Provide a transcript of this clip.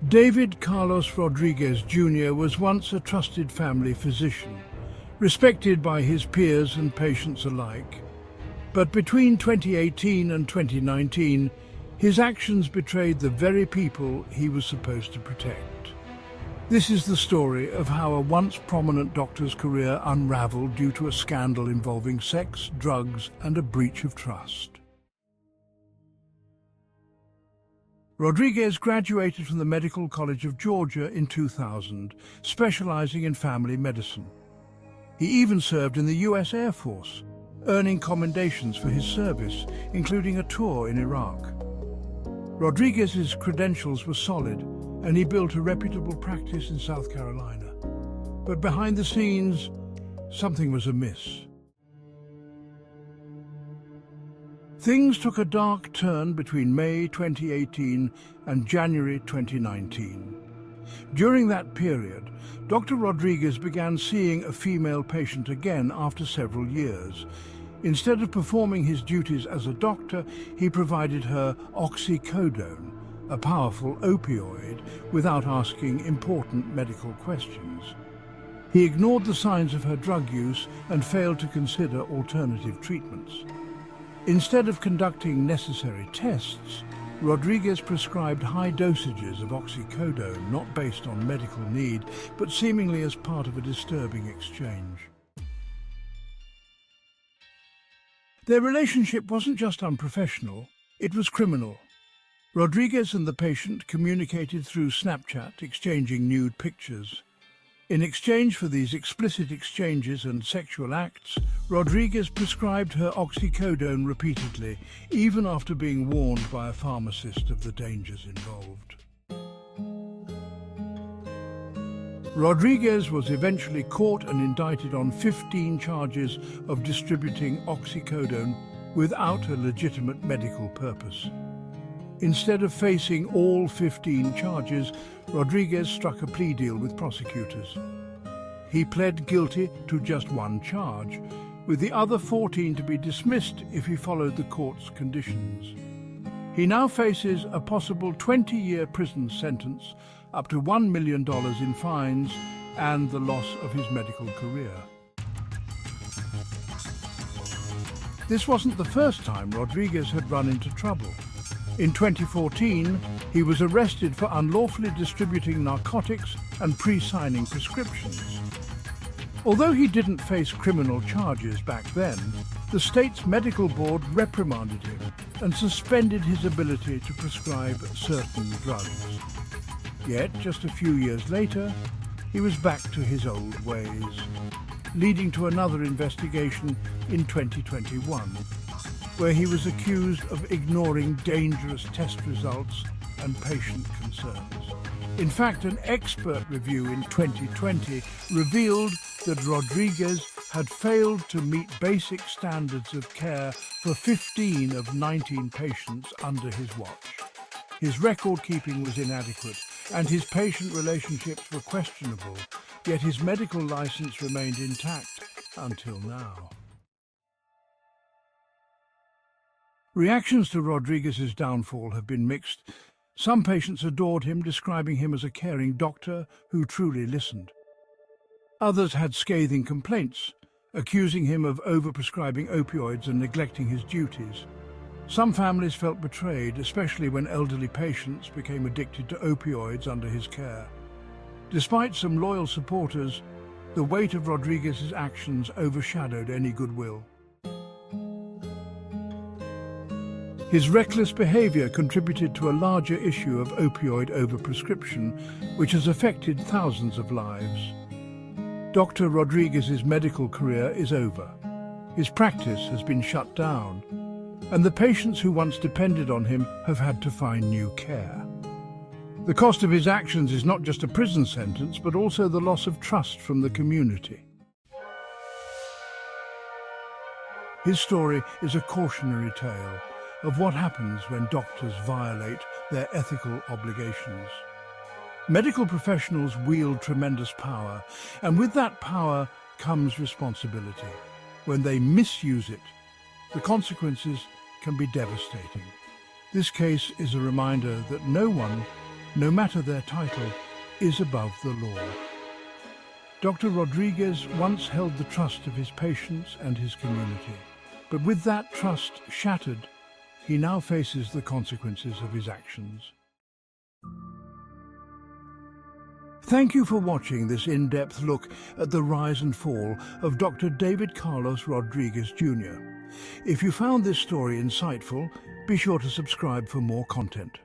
David Carlos Rodriguez Jr. was once a trusted family physician, respected by his peers and patients alike. But between 2018 and 2019, his actions betrayed the very people he was supposed to protect. This is the story of how a once prominent doctor's career unraveled due to a scandal involving sex, drugs, and a breach of trust. Rodriguez graduated from the Medical College of Georgia in 2000, specializing in family medicine. He even served in the US Air Force, earning commendations for his service, including a tour in Iraq. Rodriguez's credentials were solid, and he built a reputable practice in South Carolina. But behind the scenes, something was amiss. Things took a dark turn between May 2018 and January 2019. During that period, Dr. Rodriguez began seeing a female patient again after several years. Instead of performing his duties as a doctor, he provided her Oxycodone, a powerful opioid, without asking important medical questions. He ignored the signs of her drug use and failed to consider alternative treatments. Instead of conducting necessary tests, Rodriguez prescribed high dosages of oxycodone, not based on medical need, but seemingly as part of a disturbing exchange. Their relationship wasn't just unprofessional, it was criminal. Rodriguez and the patient communicated through Snapchat, exchanging nude pictures. In exchange for these explicit exchanges and sexual acts, Rodriguez prescribed her oxycodone repeatedly, even after being warned by a pharmacist of the dangers involved. Rodriguez was eventually caught and indicted on 15 charges of distributing oxycodone without a legitimate medical purpose. Instead of facing all 15 charges, Rodriguez struck a plea deal with prosecutors. He pled guilty to just one charge, with the other 14 to be dismissed if he followed the court's conditions. He now faces a possible 20-year prison sentence, up to $1 million in fines, and the loss of his medical career. This wasn't the first time Rodriguez had run into trouble. In 2014, he was arrested for unlawfully distributing narcotics and pre-signing prescriptions. Although he didn't face criminal charges back then, the state's medical board reprimanded him and suspended his ability to prescribe certain drugs. Yet, just a few years later, he was back to his old ways, leading to another investigation in 2021. Where he was accused of ignoring dangerous test results and patient concerns. In fact, an expert review in 2020 revealed that Rodriguez had failed to meet basic standards of care for 15 of 19 patients under his watch. His record-keeping was inadequate, and his patient relationships were questionable, yet his medical license remained intact until now. Reactions to Rodriguez's downfall have been mixed. Some patients adored him, describing him as a caring doctor who truly listened. Others had scathing complaints, accusing him of overprescribing opioids and neglecting his duties. Some families felt betrayed, especially when elderly patients became addicted to opioids under his care. Despite some loyal supporters, the weight of Rodriguez's actions overshadowed any goodwill. His reckless behavior contributed to a larger issue of opioid overprescription, which has affected thousands of lives. Dr. Rodriguez's medical career is over. His practice has been shut down, and the patients who once depended on him have had to find new care. The cost of his actions is not just a prison sentence, but also the loss of trust from the community. His story is a cautionary tale of what happens when doctors violate their ethical obligations. Medical professionals wield tremendous power, and with that power comes responsibility. When they misuse it, the consequences can be devastating. This case is a reminder that no one, no matter their title, is above the law. Dr. Rodriguez once held the trust of his patients and his community. But with that trust shattered, he now faces the consequences of his actions. Thank you for watching this in-depth look at the rise and fall of Dr. David Carlos Rodriguez Jr. If you found this story insightful, be sure to subscribe for more content.